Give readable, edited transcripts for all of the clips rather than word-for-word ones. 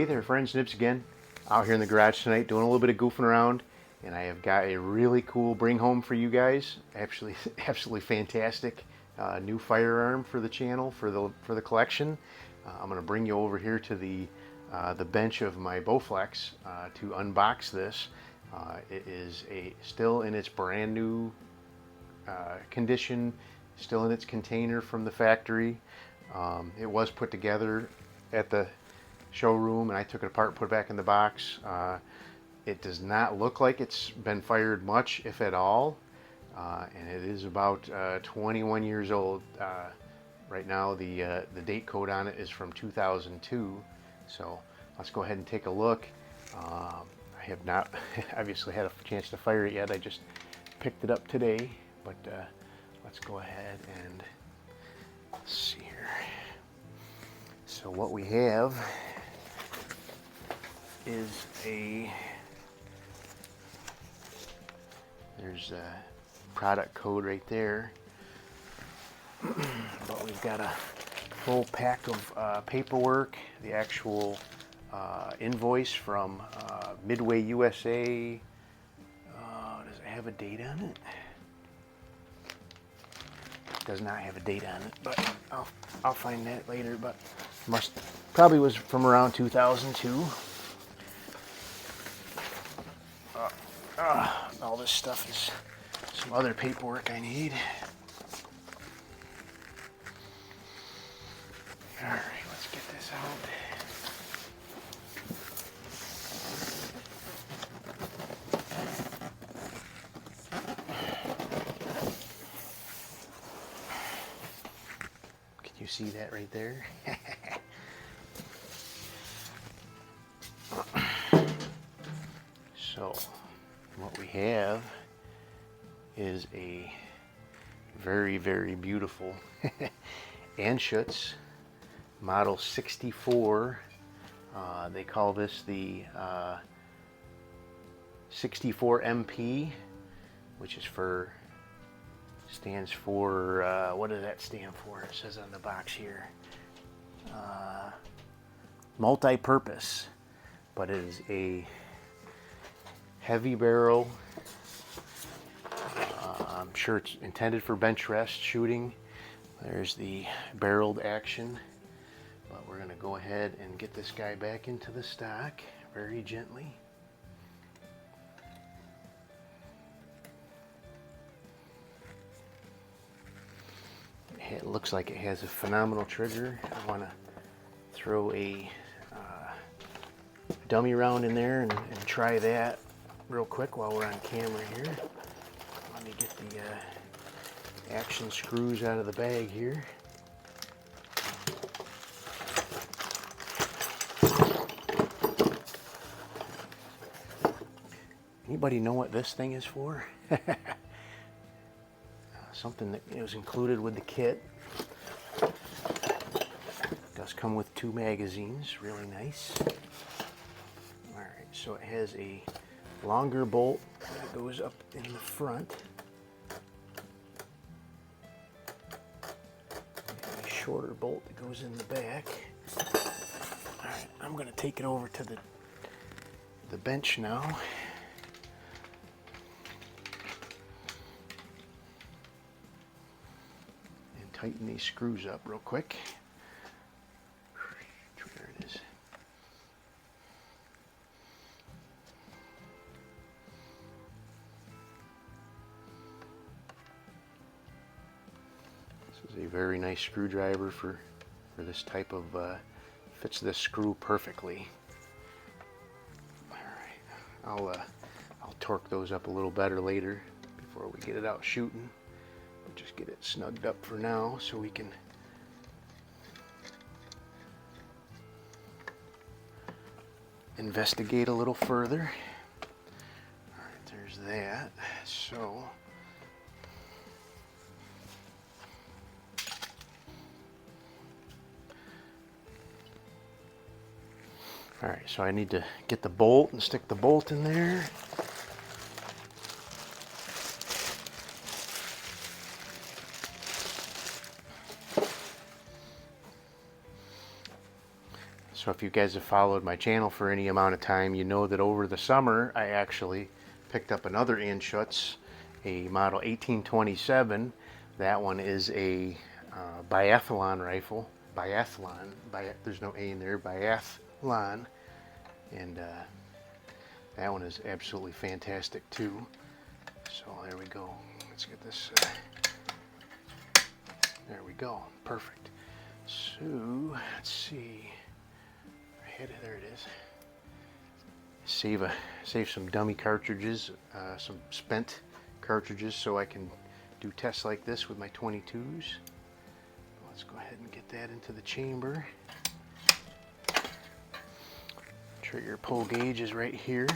Hey there friends, Nips again. Out here in the garage tonight doing a little bit of goofing around, and I have got a really cool bring home for you guys. Actually, absolutely fantastic new firearm for the channel, for the collection. I'm going to bring you over here to the bench of my Bowflex to unbox this. It is still in its brand new condition, still in its container from the factory. It was put together at the showroom and I took it apart and put it back in the box. It does not look like it's been fired much, if at all, and it is about 21 years old. Right now the date code on it is from 2002, so let's go ahead and take a look. I have not obviously had a chance to fire it yet. I just picked it up today, but let's go ahead and see here. So what we have is there's a product code right there, but we've got a full pack of paperwork, the actual invoice from Midway USA. Does it have a date on it? It does not have a date on it, but I'll find that later. But probably was from around 2002. All this stuff is some other paperwork I need. All right, let's get this out. Can you see that right there? So what we have is a very, very beautiful Anschutz model 64. They call this the 64 MP, which stands for, what does that stand for? It says on the box here, multi-purpose, but it is a heavy barrel. I'm sure it's intended for bench rest shooting. There's the barreled action, but we're going to go ahead and get this guy back into the stock very gently. It looks like it has a phenomenal trigger. I want to throw a dummy round in there and try that real quick while we're on camera here. Let me get the action screws out of the bag here. Anybody know what this thing is for? Something that was included with the kit. It does come with 2 magazines, really nice. Alright, so it has a longer bolt that goes up in the front, and a shorter bolt that goes in the back. Alright, I'm going to take it over to the bench now. And tighten these screws up real quick. There it is. This is a very nice screwdriver for this type of, fits this screw perfectly. Alright, I'll torque those up a little better later before we get it out shooting. We'll just get it snugged up for now so we can investigate a little further. Alright, there's that. So alright, so I need to get the bolt and stick the bolt in there. So if you guys have followed my channel for any amount of time, you know that over the summer I actually picked up another Anschutz, a model 1827. That one is a biathlon rifle. There's no A in there, biathlon. And that one is absolutely fantastic too. So there we go. Let's get this. There we go. Perfect. So let's see. There it is. Save some dummy cartridges, some spent cartridges, so I can do tests like this with my 22s. Let's go ahead and get that into the chamber. Trigger pull gauge is right here.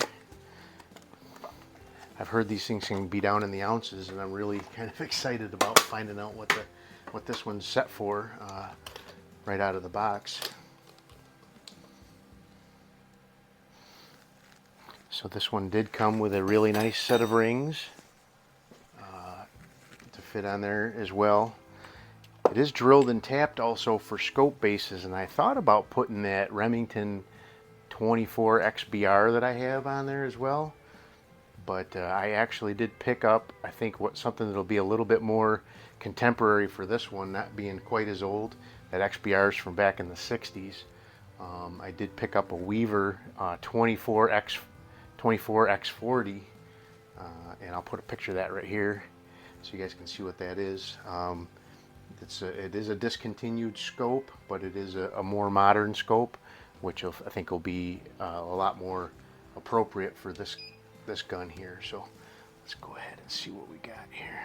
I've heard these things can be down in the ounces, and I'm really kind of excited about finding out what this one's set for right out of the box. So this one did come with a really nice set of rings to fit on there as well. It is drilled and tapped also for scope bases, and I thought about putting that Remington 24 XBR that I have on there as well. But I actually did pick up, I think, something that'll be a little bit more contemporary for this one, not being quite as old. That XBR is from back in the 60s. I did pick up a Weaver 24X40, and I'll put a picture of that right here so you guys can see what that is. It is a discontinued scope, but it is a more modern scope, which I think will be a lot more appropriate for this gun here. So let's go ahead and see what we got here.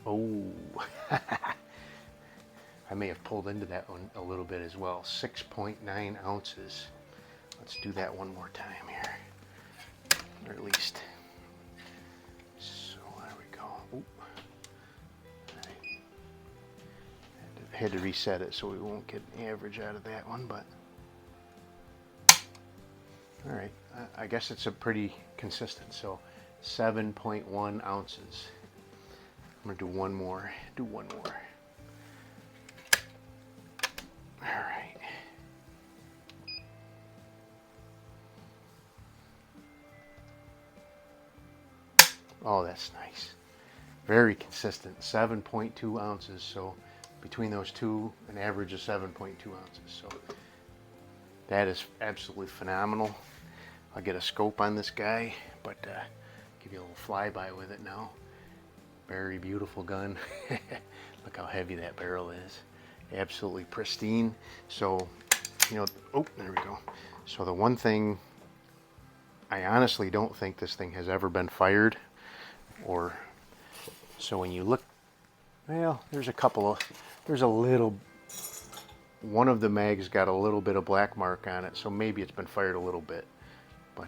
Oh, I may have pulled into that one a little bit as well. 6.9 ounces. Let's do that one more time here, or at least. So there we go. Ooh. All right. Had to reset it so we won't get an average out of that one, but all right. I guess it's a pretty consistent. So 7.1 ounces. I'm gonna do one more. All right. Oh, that's nice. Very consistent. 7.2 ounces. So between those two, an average of 7.2 ounces. So that is absolutely phenomenal. I'll get a scope on this guy, but give you a little flyby with it now. Very beautiful gun. Look how heavy that barrel is. Absolutely pristine. So, oh, there we go. So the one thing, I honestly don't think this thing has ever been fired. So when you look, well, there's a little, one of the mags got a little bit of black mark on it, so maybe it's been fired a little bit, but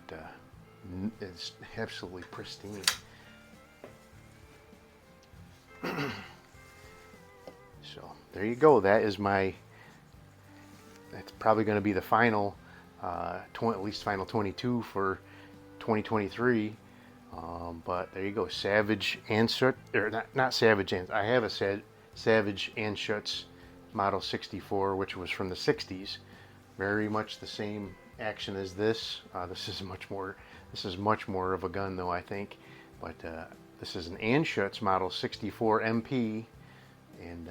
it's absolutely pristine. So there you go. That's probably going to be the final, at least final 22 for 2023. But there you go, Savage Anschutz, or not Savage Anschutz. I have a Savage Anschutz Model 64, which was from the 60s. Very much the same action as this. This is much more of a gun, though, I think. But this is an Anschutz Model 64 MP, and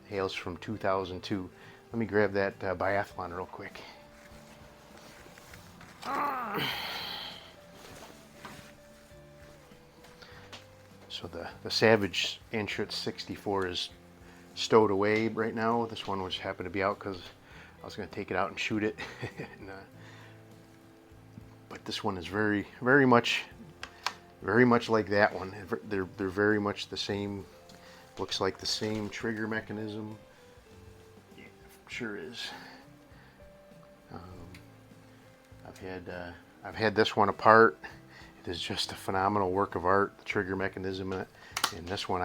hails from 2002. Let me grab that biathlon real quick. So the Savage Anschutz 64 is stowed away right now. This one was happened to be out because I was going to take it out and shoot it. And, but this one is very much like that one. They're very much the same. Looks like the same trigger mechanism. Yeah, sure is. I've had this one apart. It is just a phenomenal work of art. The trigger mechanism in it. And this one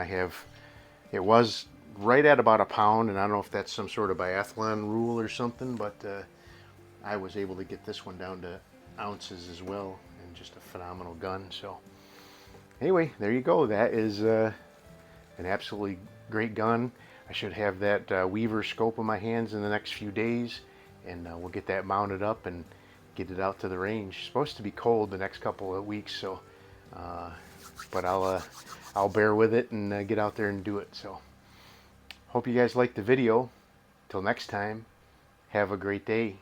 it was right at about a pound, and I don't know if that's some sort of biathlon rule or something, but I was able to get this one down to ounces as well, and just a phenomenal gun. So anyway, there you go. That is an absolutely great gun. I should have that Weaver scope in my hands in the next few days, and we'll get that mounted up and get it out to the range. It's supposed to be cold the next couple of weeks, so but I'll bear with it and get out there and do it. So hope you guys liked the video. Till next time, have a great day.